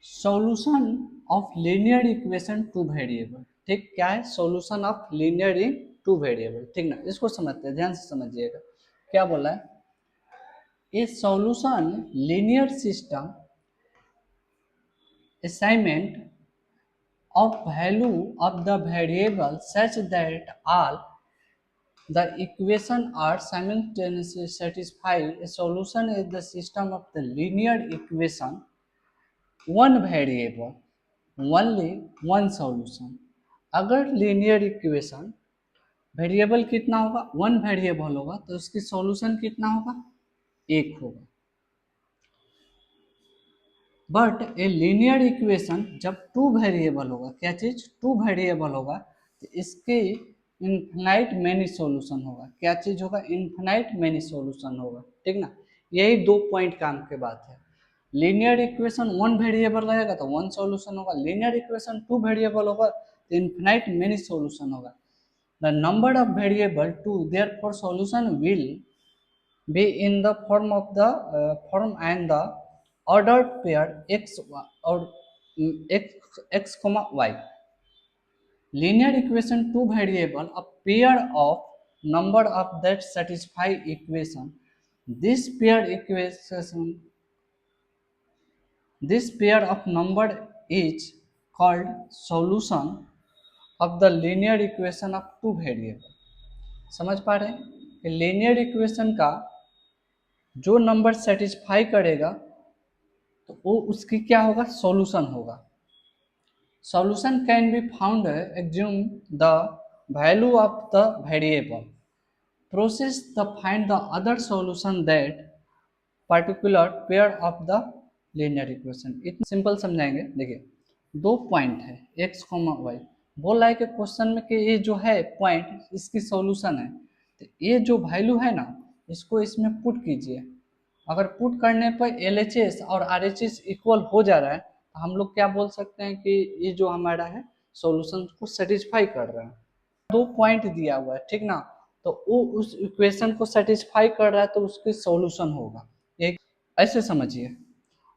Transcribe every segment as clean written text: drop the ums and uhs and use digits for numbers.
Solution of linear equation two variable. ठीक, क्या है solution of linear in two variable. ठीक ना, इसको समझते हैं, ध्यान से समझिएगा क्या बोला है। ए solution linear system assignment of value of the variable such that all the equations are simultaneously satisfied. A solution is the system of the linear equation one variable only one solution। अगर linear equation variable कितना होगा, one variable होगा, तो उसकी solution कितना होगा, एक होगा। बट ए लीनियर इक्वेशन जब टू वेरिएबल होगा, क्या चीज टू वेरिएबल होगा, तो इसके इन्फिनाइट मैनी सॉल्यूशन होगा। क्या चीज होगा, इन्फिनाइट मैनी सॉल्यूशन होगा। ठीक ना, यही दो पॉइंट काम के बात है। लीनियर इक्वेशन वन वेरिएबल रहेगा तो वन सॉल्यूशन होगा, लीनियर इक्वेशन टू वेरिएबल होगा तो इन्फिनाइट मैनी सॉल्यूशन होगा। The number of variable two therefore solution will be in the form of the form and the ordered pair x or x comma y। linear equation two variable a pair of number of that satisfy equation। this pair equation this pair of number is called solution of the linear equation of two variable। समझ पा रहे हैं कि linear equation का जो number satisfy करेगा तो वो उसकी क्या होगा, सॉल्यूशन होगा। Solution can be found assume the value of the variable process the find the other solution that particular pair of the linear equation. इतना सिंपल समझाएंगे। देखिए दो पॉइंट है एक्स कॉमा वाई, बोल रहा है कि क्वेश्चन में कि ये जो है पॉइंट इसकी सॉल्यूशन है, तो ये जो वैल्यू है ना इसको इसमें पुट कीजिए। अगर पुट करने पर LHS और RHS इक्वल हो जा रहा है तो हम लोग क्या बोल सकते हैं कि ये जो हमारा है सॉल्यूशन को सेटिस्फाई कर रहा है। दो पॉइंट दिया हुआ है, ठीक ना, तो वो उस इक्वेशन को सेटिस्फाई कर रहा है तो उसकी सॉल्यूशन होगा। एक ऐसे समझिए,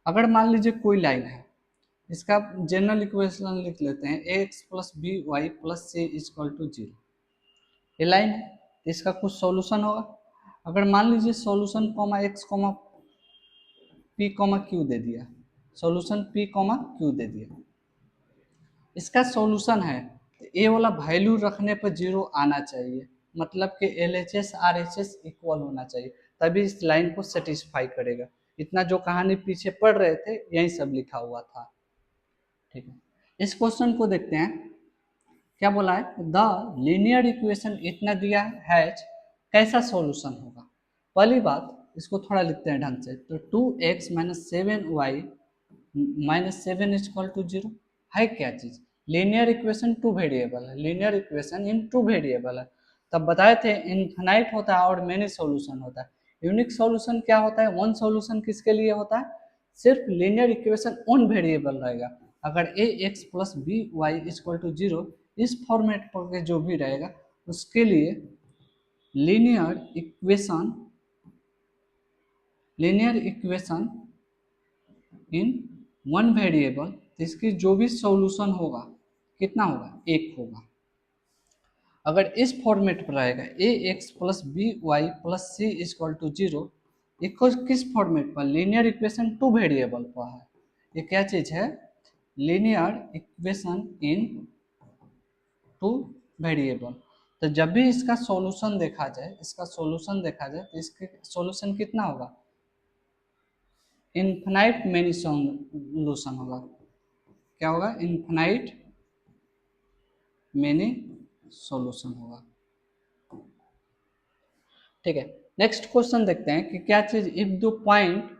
अगर मान लीजिए कोई लाइन है, इसका जनरल इक्वेशन लिख लेते हैं ax plus B Y plus C equal to 0। ये लाइन है, इसका कुछ सॉल्यूशन होगा। अगर मान लीजिए solution comma X comma P comma Q दे दिया, सॉल्यूशन पी कॉमा क्यू दे दिया, इसका सॉल्यूशन है तो ए वाला वैल्यू रखने पर 0 आना चाहिए, मतलब कि LHS RHS इक्वल होना चाहिए, तभी इस लाइन को सेटिस्फाई करेगा। इतना जो कहानी पीछे पढ़ रहे थे यही सब लिखा हुआ था। ठीक है, इस क्वेश्चन को देखते हैं क्या बोला है। द लीनियर इक्वेशन इतना दिया है कैसा सॉल्यूशन होगा। पहली बात इसको थोड़ा लिखते हैं ढंग से, तो 2x minus 7y minus 7 equal to 0 है क्या चीज, लीनियर इक्वेशन टू वेरिएबल है, लीनियर इक्वेशन इन टू वेरिएबल है। तब बताए थे इनफाइनाइट होता है और मेनी सॉल्यूशन होता है। यूनिक सॉल्यूशन क्या होता है, वन सॉल्यूशन किसके लिए होता है, सिर्फ लीनियर इक्वेशन ऑन वेरिएबल रहेगा। अगर A X plus B Y equal to 0 इस फॉर्मेट पर जो भी रहेगा उसके लिए linear equation in one variable, इसकी जो भी सॉल्यूशन होगा कितना होगा, एक होगा। अगर इस फॉर्मेट पर रहेगा A X plus B Y plus C equal to 0, किस फॉर्मेट पर, लीनियर इक्वेशन टू वेरिएबल पर है। ये क्या चीज है, लीनियर इक्वेशन इन टू वेरिएबल। तो जब भी इसका सॉल्यूशन देखा जाए, तो इसके सॉल्यूशन कितना होगा, इनफाइनाइट मेनी सॉल्यूशन होगा। क्या होगा, इनफाइनाइट मेनी सॉल्यूशन होगा। ठीक है, नेक्स्ट क्वेश्चन देखते हैं कि क्या चीज, इफ द पॉइंट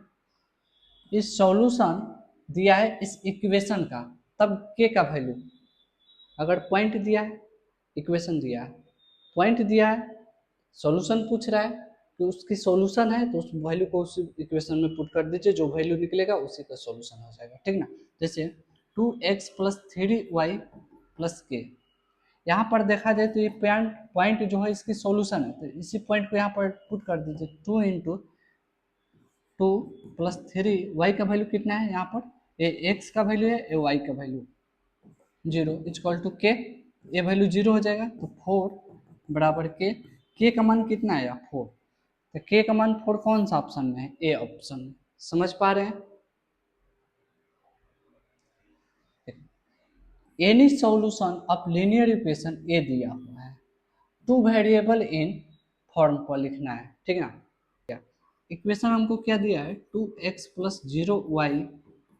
इस सॉल्यूशन दिया है इस इक्वेशन का, तब के का वैल्यू, अगर पॉइंट दिया है, इक्वेशन दिया है, पॉइंट दिया है, सॉल्यूशन पूछ रहा है कि उसकी सॉल्यूशन है तो उस वैल्यू को उस इक्वेशन में पुट कर दीजिए, जो वैल्यू निकलेगा उसी का सॉल्यूशन हो जाएगा। ठीक ना, जैसे 2x प्लस 3y प्लस के, यहाँ पर देखा जाए तो ये पॉइंट जो है इसकी सॉल्यूशन है, तो इसी पॉइंट को यहाँ पर पुट कर दीजिए। 2 इंटू 2 प्लस 3 वाई का वैल्यू कितना है यहाँ पर ए एक्स का वैल्यू है, ए वाई का वैल्यू 0 इक्वल टू के, ए वैल्यू 0 हो जाएगा तो 4 बराबर के का मान कितना आया 4, तो के का मान 4 कौन सा ऑप्शन में है, ए ऑप्शन में। समझ पा रहे हैं? Any solution of linear equation A दिया हुआ है, टू वेरिएबल इन फॉर्म पर लिखना है, ठीक है ना। इक्वेशन हमको क्या दिया है, 2x plus 0y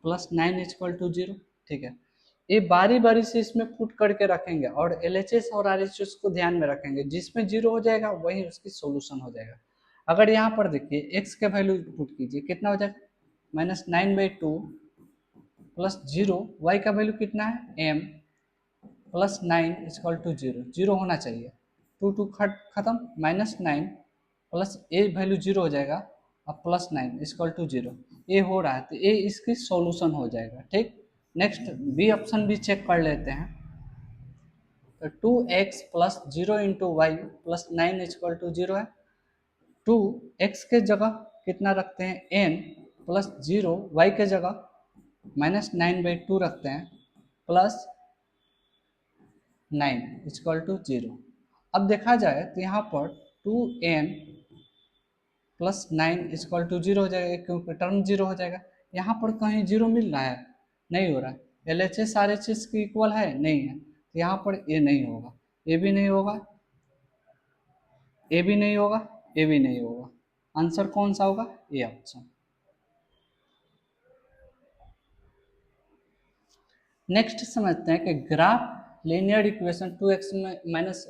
plus 9 equal to 0, ठीक है। ये बारी बारी से इसमें पुट करके रखेंगे और एलएचएस और आरएचएस को ध्यान में रखेंगे, जिसमें 0 हो जाएगा वही उसकी सॉल्यूशन हो जाएगा। अगर यहाँ पर देखिए x का वैल्यू पुट कीजिए, कितना हो जाएगा -9/2 प्लस 0, y का वैल्यू कितना है m प्लस 9 इक्वल टू 0, 0 होना चाहिए, 2 खत्म, -9 प्लस ए वैल्यू 0 हो जाएगा अब प्लस 9 इक्वल टू 0, ए हो रहा है तो ए इसकी सॉल्यूशन हो जाएगा, ठीक। नेक्स्ट बी ऑप्शन भी चेक कर लेते हैं, तो 2x plus 0 into Y plus 9 equal to 0 है, 2x के जगह कितना रखते हैं n प्लस 0, y के जगह -9/2 रखते हैं प्लस 9 इक्वल टू 0। अब देखा जाए तो यहाँ पर 2n प्लस 9 इक्वल टू 0 हो जाएगा, क्योंकि टर्म 0 हो जाएगा। यहाँ पर कहीं 0 मिल रहा है, नहीं हो रहा है। L H S R H S की इक्वल है, नहीं है, तो यहाँ पर ए नहीं होगा, ए भी नहीं होगा, ए भी नहीं होगा, ए भी नहीं होगा। आंसर कौन सा होगा, ए ऑप्शन। नेक्स्ट समझते हैं कि graph linear equation 2x minus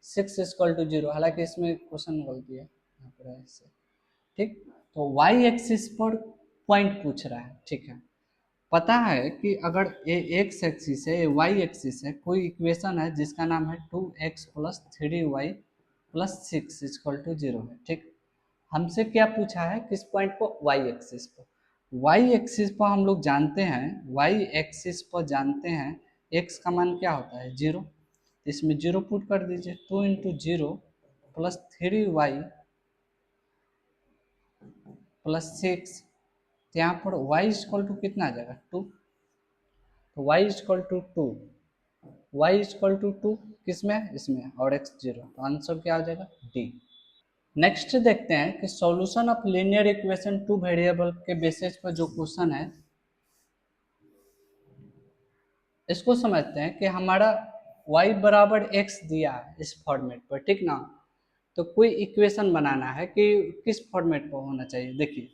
6 equal to 0, हालांकि इसमें क्वेश्चन गलती है यहाँ पर ऐसे, ठीक। तो y एक्सिस पर पॉइंट पूछ रहा है, ठीक है। पता है कि अगर ये एक्स एक्सिस है, ये वाई एक्सिस है, कोई इक्वेशन है जिसका नाम है 2x plus 3y plus 6 equal to 0 है, ठीक। हमसे क्या पूछा है, किस पॉइंट पर, वाई एक्सिस पर। वाई एक्सिस पर हम लोग जानते हैं, वाई एक्सिस पर जानते हैं x का मान क्या होता है 0, तो इसमें 0 पुट कर दीजिए, 2 इंटू 0 प्लस 3y प्लस 6, तो यहाँ पर y इक्वल टू कितना आ जाएगा 2, तो y equal to 2, y equal to 2 किसमें, इसमें, और x 0, तो आंसर क्या आ जाएगा डी। नेक्स्ट देखते हैं कि solution of linear equation two variable के बेसिस पर जो क्वेश्चन है, इसको समझते हैं कि हमारा y बराबर x दिया है इस फॉर्मेट पर, ठीक ना। तो कोई इक्वेशन बनाना है कि किस फॉर्मेट पर होना चाहिए, देखिए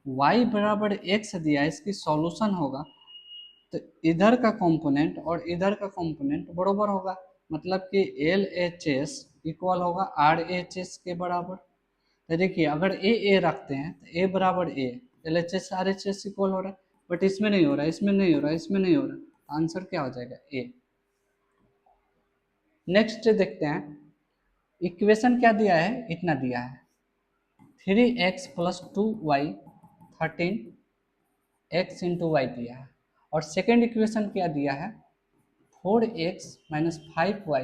y बराबर x दिया है, इसकी सॉल्यूशन होगा तो इधर का कंपोनेंट और इधर का कंपोनेंट बराबर होगा, मतलब कि एल एच एस इक्वल होगा आर एच एस के बराबर। तो देखिए अगर ए रखते हैं तो ए बराबर A, L H S R H S equal हो रहा है, बट इसमें नहीं हो रहा है, इसमें नहीं हो रहा है, इसमें नहीं हो रहा है, आंसर क्या हो जाएगा ए। नेक्स्ट देखते हैं, इक्वेशन क्या दिया है, इतना दिया है 3x plus 2y 13 x into Y दिया है, और सेकेंड इक्वेशन क्या दिया है 4x माइनस 5y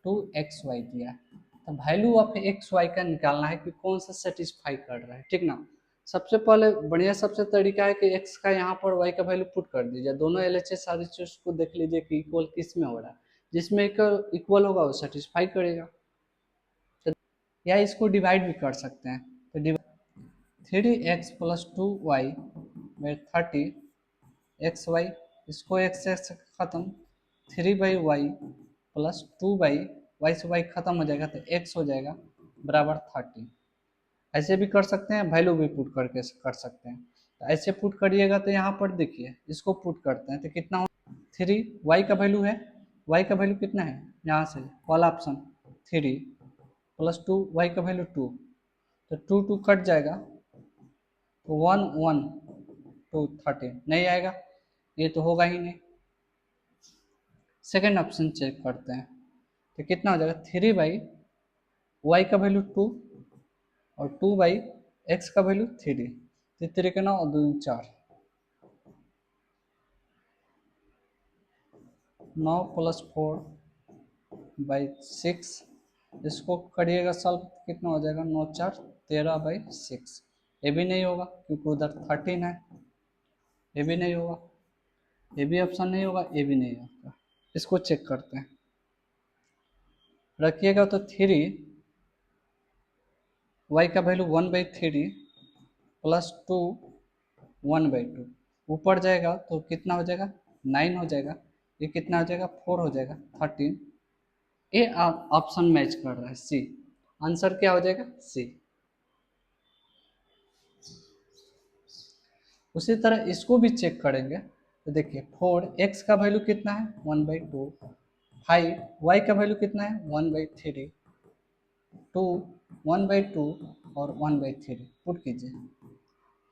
2xy दिया है। तो वैल्यू ऑफ एक्स वाई का निकालना है कि कौन सा सेटिस्फाई कर रहा है, ठीक ना। सबसे पहले बढ़िया सबसे तरीका है कि x का यहाँ पर y का वैल्यू पुट कर दीजिए, दोनों L H S R H S को देख लीजिए कि इक्वल किस में हो रहा है, जिसमें इक्वल होगा वो सेटिस्फाई करेगा। तो या इसको डिवाइड भी कर सकते हैं, तो 3x प्लस 2y में 30 एक्स वाई, इसको एक्स से खत्म, 3/y प्लस 2y, वाई से वाई खत्म हो जाएगा तो x हो जाएगा बराबर 30। ऐसे भी कर सकते हैं, वैल्यू भी पुट करके कर सकते हैं। तो ऐसे पुट करिएगा तो यहाँ पर देखिए इसको पुट करते हैं तो कितना हो, 3 y का वैल्यू है, y का वैल्यू कितना है यहाँ से वाला ऑप्शन 3 प्लस 2 y का वैल्यू 2, तो 2 2 कट जाएगा तो 1 1 2 13 नहीं आएगा, ये तो होगा ही नहीं। सेकेंड ऑप्शन चेक करते हैं तो कितना हो जाएगा 3/y का वैल्यू 2 और 2/x का वैल्यू 3, तो 3 के 9 और 2 4, 9 प्लस 4/6, इसको करिएगा सॉल्व कितना हो जाएगा 9 4 13/6, ये भी नहीं होगा क्योंकि उधर 13 है। ये भी नहीं होगा, ये भी ऑप्शन नहीं होगा, ये भी नहीं होगा। इसको चेक करते हैं। रखिएगा तो 3 y का वैल्यू 1/3 प्लस 2 1/2, ऊपर जाएगा तो कितना हो जाएगा, 9 हो जाएगा। ये कितना हो जाएगा, 4 हो जाएगा, 13। ये ऑप्शन मैच कर रहा है, सी। आंसर क्या हो जाएगा, सी। उसी तरह इसको भी चेक करेंगे तो देखिए 4x का वैल्यू कितना है, 1/2। 5y का वैल्यू कितना है, 1/3। 2 1/2 और 1/3 पुट कीजिए,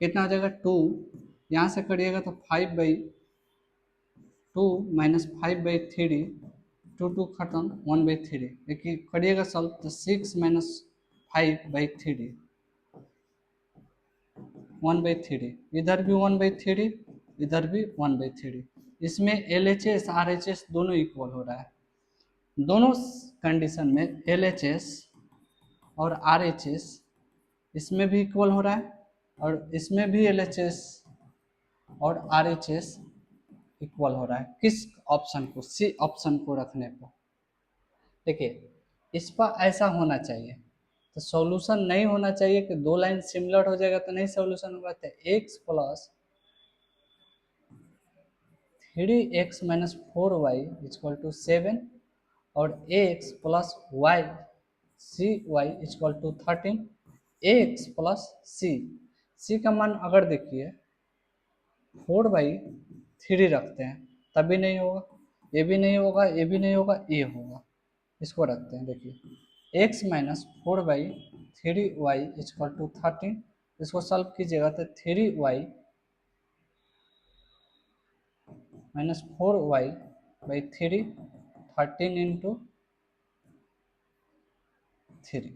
कितना हो जाएगा 2। यहाँ से करिएगा तो 5/2 माइनस 5/3, 2 खत्म, 1/3। देखिए करिएगा सॉल्व तो 6 माइनस 5/3, 1/3। इधर भी 1/3, इधर भी 1/3। इसमें LHS RHS दोनों इक्वल हो रहा है। दोनों कंडीशन में LHS और RHS इसमें भी इक्वल हो रहा है, और इसमें भी LHS और RHS इक्वल हो रहा है। किस ऑप्शन को, सी ऑप्शन को रखने पर। देखिए इस पर ऐसा होना चाहिए, तो सॉल्यूशन नहीं होना चाहिए कि दो लाइन सिमिलर हो जाएगा तो नहीं सॉल्यूशन होगा। तो x plus 3x minus 4y equal to 7 और ax plus Y cy equal to 13। ax plus c का मान अगर देखिए 4/3 रखते हैं तब भी नहीं होगा, ये भी नहीं होगा, ये भी नहीं होगा, ये होगा। इसको रखते हैं, देखिए x minus 4/3y equal to 13। इसको सॉल्व कीजिएगा तो 3y माइनस 4y/3, 13 इंटू 3।